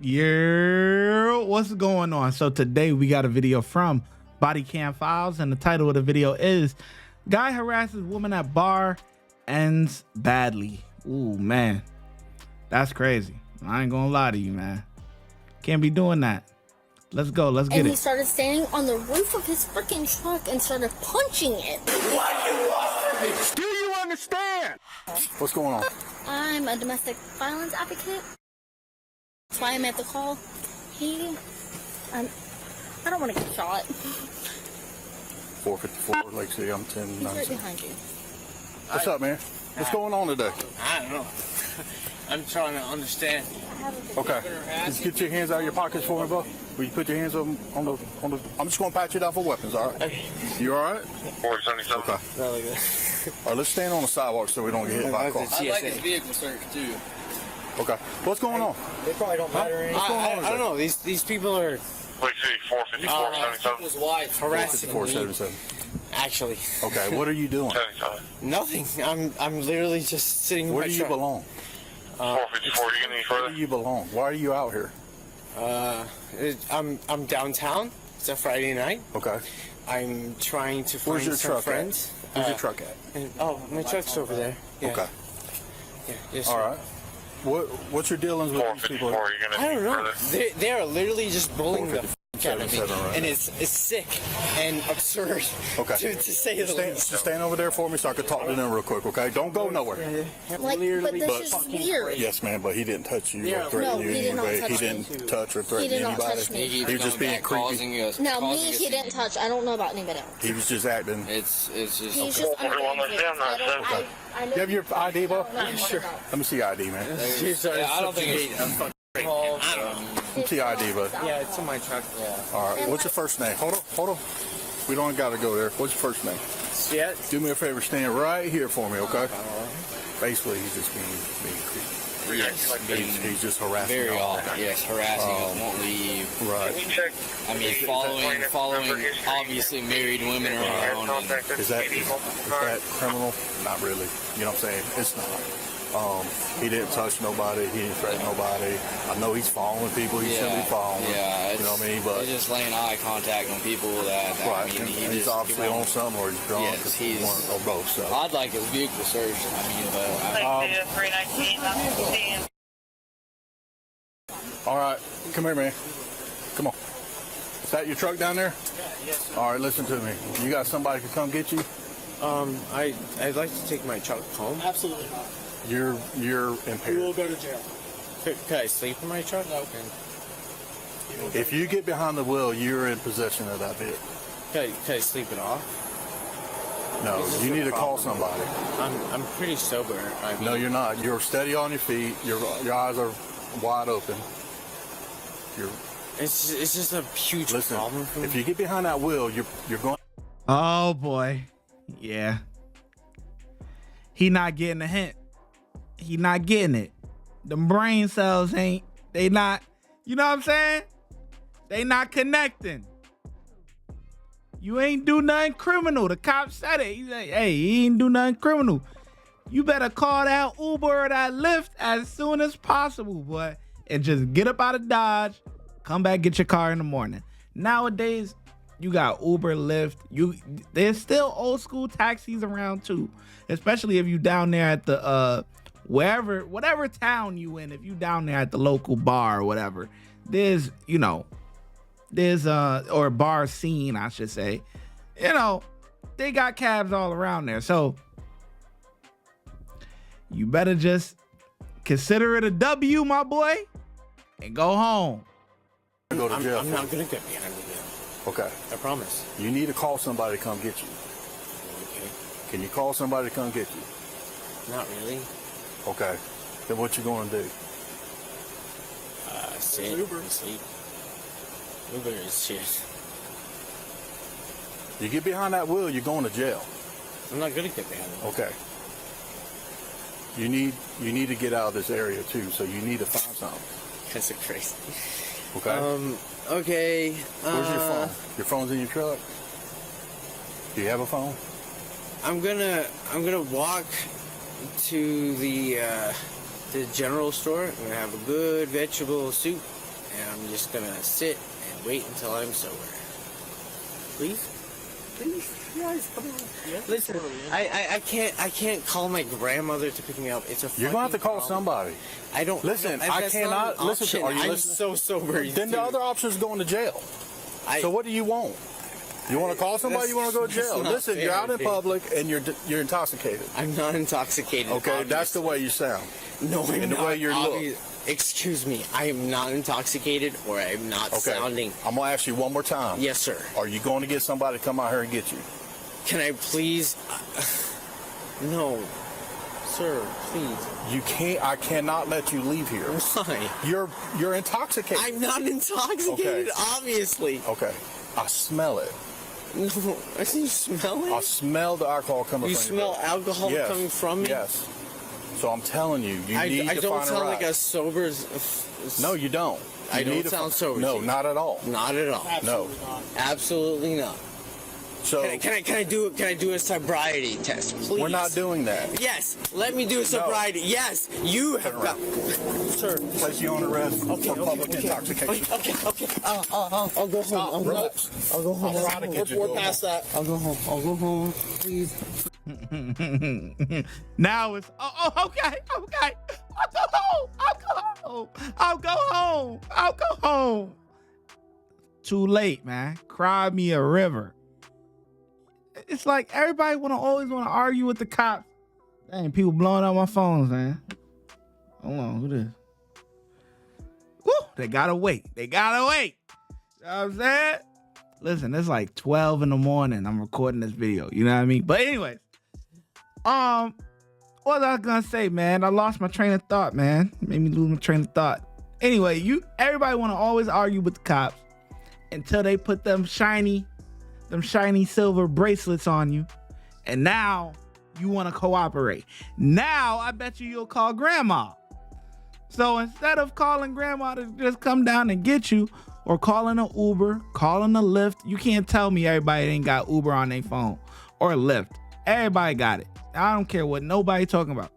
Yeah, what's going on? So today we got a video from Bodycam Files, and the title of the video is "Guy Harasses Woman at Bar, Ends Badly." Ooh, man, that's crazy. I ain't gonna lie to you, man. Can't be doing that. Let's go. Let's get it. And he started standing on the roof of his freaking truck and started punching it. Do you understand? What's going on? I'm a domestic violence advocate. That's why I'm at the call. I don't want to get shot. 454, Lake City, I'm 10. He's right behind you. What's up, man? What's going on today? I don't know. I'm trying to understand. Okay. Just get your hands out of your pockets for me, bro. Will you put your hands on the? I'm just gonna pat you down for weapons, all right? Okay. You all right? 477. Okay. Not like that. All right, let's stand on the sidewalk so we don't get hit by a car. I'd like his vehicle searched too. Okay. What's going on? They probably don't matter anything. I don't know. These people are. Lake City 45477. People's wives harassing me. 477. Actually. Okay. What are you doing? 77. Nothing. I'm literally just sitting in Where my do you truck. belong? 454. You getting any Where further? do you belong? Why are you out here? I'm downtown. It's a Friday night. Okay. I'm trying to find Where's your some truck friends. at? Where's your truck at? My truck's over there. Yeah. Okay. Yeah. Yes, All sir. right. What's your dealings with these people? 454. You getting I any don't know. further? They are literally just bullying the out of me, 457 right and now. it's sick and absurd. Okay. To say the least. Just stand over there for me so I can talk to them real quick, okay? Don't go nowhere. Like, but this is weird. Yes, man, but he didn't touch you Yeah. or threaten No, you he in did any not way. touch He me. didn't touch or threaten He did not anybody. touch me. He was just being creepy. No, me he didn't touch. I don't know about anybody else. He was just acting. It's just. He's just under the influence. I know You have your ID, bro? Yeah, sure. Let me see your ID, man. I don't think it's. I don't know. Let me see your ID, bud. Yeah, it's in my truck. Yeah. All right. What's your first name? Hold on. We don't got to go there. What's your first name? Yeah. Do me a favor. Stand right here for me, okay? Basically, he's just being creepy. He's just harassing. Very y'all. often, yes, harassing us, won't leave. Right. I mean, following obviously married women around. And Is that criminal? Not really. You know what I'm saying? It's not. He didn't touch nobody. He didn't threaten nobody. I know he's following people he shouldn't be following. Yeah, you know what I mean? But it's just laying eye contact on people that right, I mean, and he's obviously on something, or he's drunk, Yes, he's or both. So I'd like his vehicle searched. I mean, but all right, come here, man. Come on. Is that your truck down there? Yes. All right, listen to me. You got somebody who can come get you? I'd like to take my truck home. Absolutely not. You're You impaired. will go to jail. Could I sleep in my truck? No. If you get behind the wheel, you're in possession of that bit. Could I sleep it off? No, you need to call somebody. I'm pretty sober. I mean, No, you're not. You're steady on your feet. Your eyes are wide open. It's just a huge Listen. problem for me. If you get behind that wheel, you're going. Oh boy, yeah. He not getting the hint. He not getting it. Them brain cells ain't. They not. You know what I'm saying? They not connecting. You ain't do nothing criminal. The cop said it. He said, "Hey, he ain't do nothing criminal. You better call that Uber or that Lyft as soon as possible, boy, and just get up out of Dodge. Come back, get your car in the morning." Nowadays, you got Uber, Lyft. There's still old school taxis around too, especially if you down there at the whatever town you in. If you down there at the local bar or whatever, there's or bar scene, I should say. They got cabs all around there, so you better just consider it a W, my boy, and go home. Go to jail. I'm not gonna get behind the wheel. Okay. I promise. You need to call somebody to come get you. Okay. Can you call somebody to come get you? Not really. Okay. Then what you gonna do? Sit and sleep. Uber is shit. You get behind that wheel, you're going to jail. I'm not gonna get behind it. Okay. You need to get out of this area too, so you need to find something. That's a crazy. Okay. Okay. Where's your phone? Your phone's in your truck? Do you have a phone? I'm gonna walk to the general store. I'm gonna have a good vegetable soup and I'm just gonna sit and wait until I'm sober. Please? Please? Guys, come on. Yeah, listen, I can't call my grandmother to pick me up. It's a You're gonna have to call somebody. I don't Listen. I that's cannot not an listen. option. Are you I'm listening? so sober. Then the other option is going to jail. So what do you want? You want to call somebody? You want to go to jail? Listen, you're out in public and you're intoxicated. I'm not intoxicated. Okay, obviously. that's the way you sound. No, I'm And the not. way you look. Excuse me, I am not intoxicated, or I'm not Okay. sounding. I'm gonna ask you one more time. Yes, sir. Are you going to get somebody to come out here and get you? Can I please? No, sir, please. You can't. I cannot let you leave here. Why? You're intoxicated. I'm not intoxicated, Okay. obviously. Okay. I smell it. No, you smell it? I smell the alcohol coming You from your smell breath. alcohol Yes. coming from me? Yes. So I'm telling you, you need I to don't find a sound ride. like a sober. No, you don't. I You don't need to sound sober. No, Chief. not at all. Not at all. No. Absolutely not. So Can I do a sobriety test, please? we're not doing that. Yes, let me do a sobriety. Yes, you have got. Sir, Place you on arrest for public intoxication. Okay. I'll go home. Relax. I'll go home. I'll try to get you We're going. past that. I'll go home, please. Now it's okay. I'll go home. Too late, man. Cry me a river. It's like everybody always want to argue with the cops. Dang, people blowing up my phones, man. Hold on, who this? Woo, they gotta wait. You know what I'm saying? Listen, it's like 12 in the morning. I'm recording this video. You know what I mean? But anyways, what was I gonna say, man? I lost my train of thought, man. Made me lose my train of thought. Anyway, everybody want to always argue with the cops until they put them shiny silver bracelets on you, and now you want to cooperate. Now I bet you'll call grandma. So instead of calling grandma to just come down and get you, or calling an Uber, calling a Lyft, you can't tell me everybody ain't got Uber on their phone or Lyft. Everybody got it. I don't care what nobody talking about.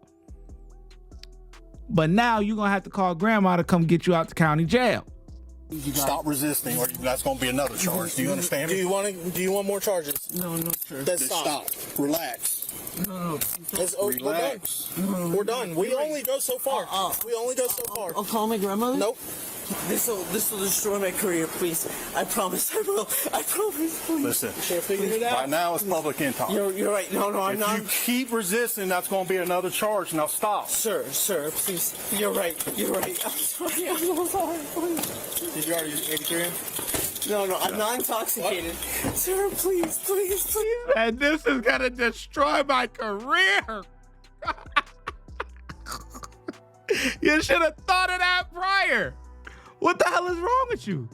But now you're gonna have to call grandma to come get you out the county jail. Stop resisting, or that's going to be another charge. Do you understand? Do you want more charges? No, sir. Then Just stop. Relax. No. Relax. We're done. We only go so far. We only go so far. I'll call my grandmother? Nope. This will destroy my career, please. I promise I will. I promise, please. Listen. Should have figured it out. Right now it's public intoxication. You're right. No, I'm If not. you keep resisting, that's going to be another charge. Now stop. Sir, please. You're right. I'm sorry. I'm so sorry. Please. Did you already 83? No, I'm not intoxicated. What? Sir, please. And this is gonna destroy my career. You should have thought of that prior. What the hell is wrong with you?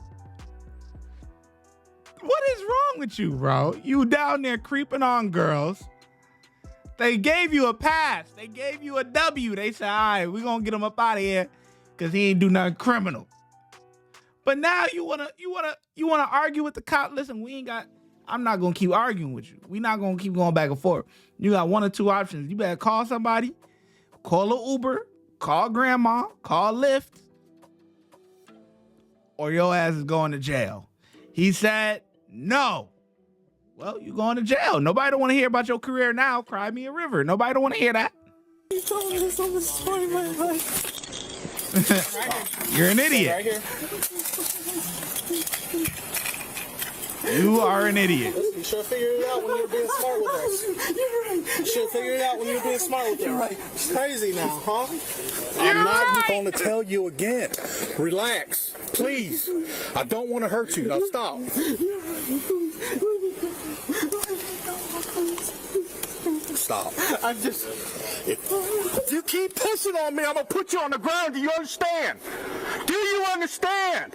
What is wrong with you, bro? You down there creeping on girls. They gave you a pass. They gave you a W. They said, all right, we're gonna get him up out of here because he ain't do nothing criminal. But now you wanna argue with the cop. Listen, I'm not gonna keep arguing with you. We're not gonna keep going back and forth. You got one or two options. You better call somebody, call an Uber, call grandma, call Lyft, or your ass is going to jail. He said, no. Well, you going to jail. Nobody don't want to hear about your career now. Cry me a river. Nobody don't want to hear that. You told me this on the story of my life. You're an idiot. Right here. You are an idiot. You should have figured it out when you were being smart with us. You're right. You should have figured it out when you were being smart with us. You're right. It's crazy now, huh? I'm not going to tell you again. Relax, please. I don't want to hurt you. Now stop. Stop. I'm just. If you keep pissing on me, I'm going to put you on the ground. Do you understand? Do you understand?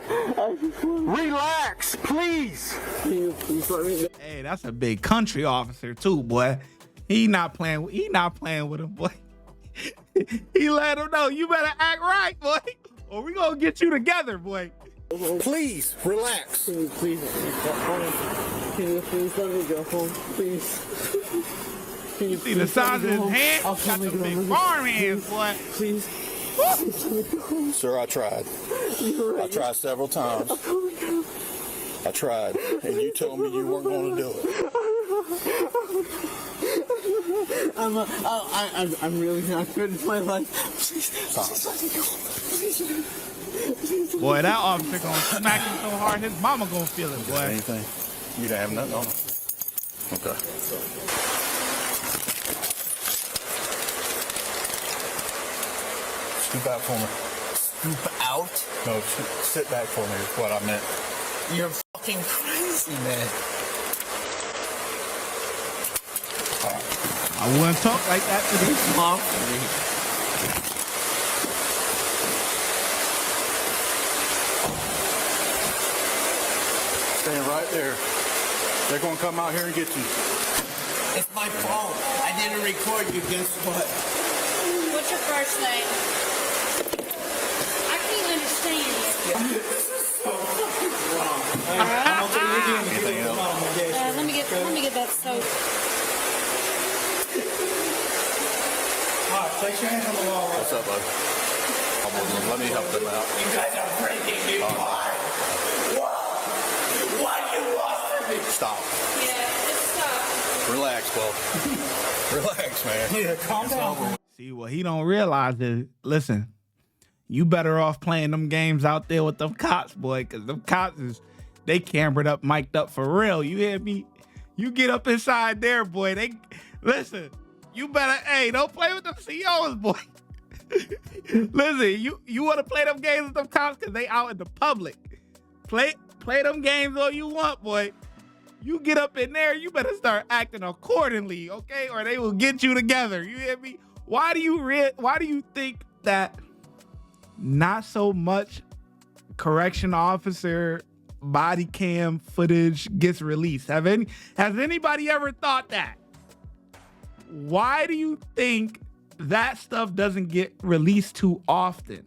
Relax, please. Hey, that's a big country officer too, boy. He not playing with him, boy. He let him know, you better act right, boy, or we gonna get you together, boy. Please, relax. Can you please let me go home, please? Can you See the size of his hand? I'll Got call my some big grandmother. farm hands, boy. Please. Sir, I tried. I tried several times. I tried, and you told me you weren't going to do it. I'm really not good in my life. Stop. Boy, that officer gonna smack him so hard, his mama gonna feel it, boy. Anything? You didn't have nothing on it? Okay. Scoop out for me. Scoop out? No, sit back for me is what I meant. You're fucking crazy, man. I wouldn't talk like that to this mom. Stand right there. They're going to come out here and get you. It's my fault. I didn't record you. Guess what? What's your first name? I can't understand you. This is so fucking wrong. Anything else? Let me get that soap. Alright, place your hands on the wall. What's up, bud? Let me help them out. You guys are breaking me apart. What do you want from me? Stop. Yeah, just stop. Relax, Bo. Relax, man. Yeah, calm down. See, what he don't realize is, listen, you better off playing them games out there with them cops, boy, because them cops they cambered up, mic'd up for real. You hear me? You get up inside there, boy. Listen, you better, hey, don't play with them CEOs, boy. Listen, you want to play them games with them cops because they out in the public. Play them games all you want, boy. You get up in there, you better start acting accordingly, okay? Or they will get you together. You hear me? Why do you think that not so much correction officer body cam footage gets released? Has anybody ever thought that? Why do you think that stuff doesn't get released too often?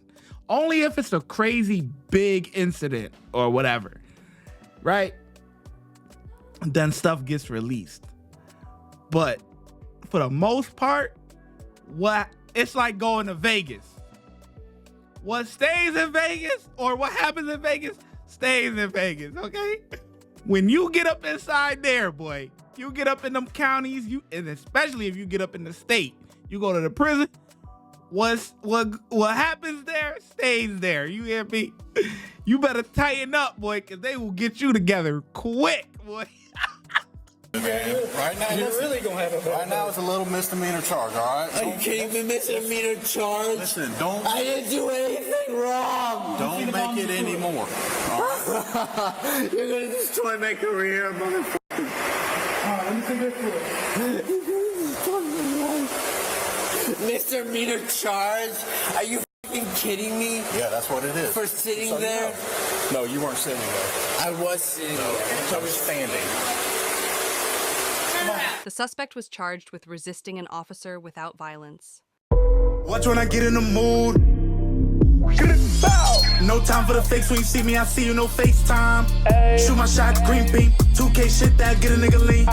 Only if it's a crazy big incident or whatever, right? Then stuff gets released. But for the most part, it's like going to Vegas. What stays in Vegas or what happens in Vegas stays in Vegas, okay? When you get up inside there, boy, you get up in them counties, and especially if you get up in the state, you go to the prison. What happens there stays there. You hear me? You better tighten up, boy, because they will get you together quick, boy. Right now, right now it's a little misdemeanor charge, all right? Are you kidding me? Misdemeanor charge? Listen, don't I didn't do anything wrong. make it anymore. You're gonna destroy my career, motherfucker. Let me see this Misdemeanor charge? Are you fucking kidding me? Yeah, that's what it is. For sitting there? No, you weren't sitting there. I was sitting No, there. I was standing. The suspect was charged with resisting an officer without violence. Watch when I get in the mood. No time for the fakes. When you see me, I see you, no FaceTime. Shoot my shot, green beam. 2K shit that get a nigga lean.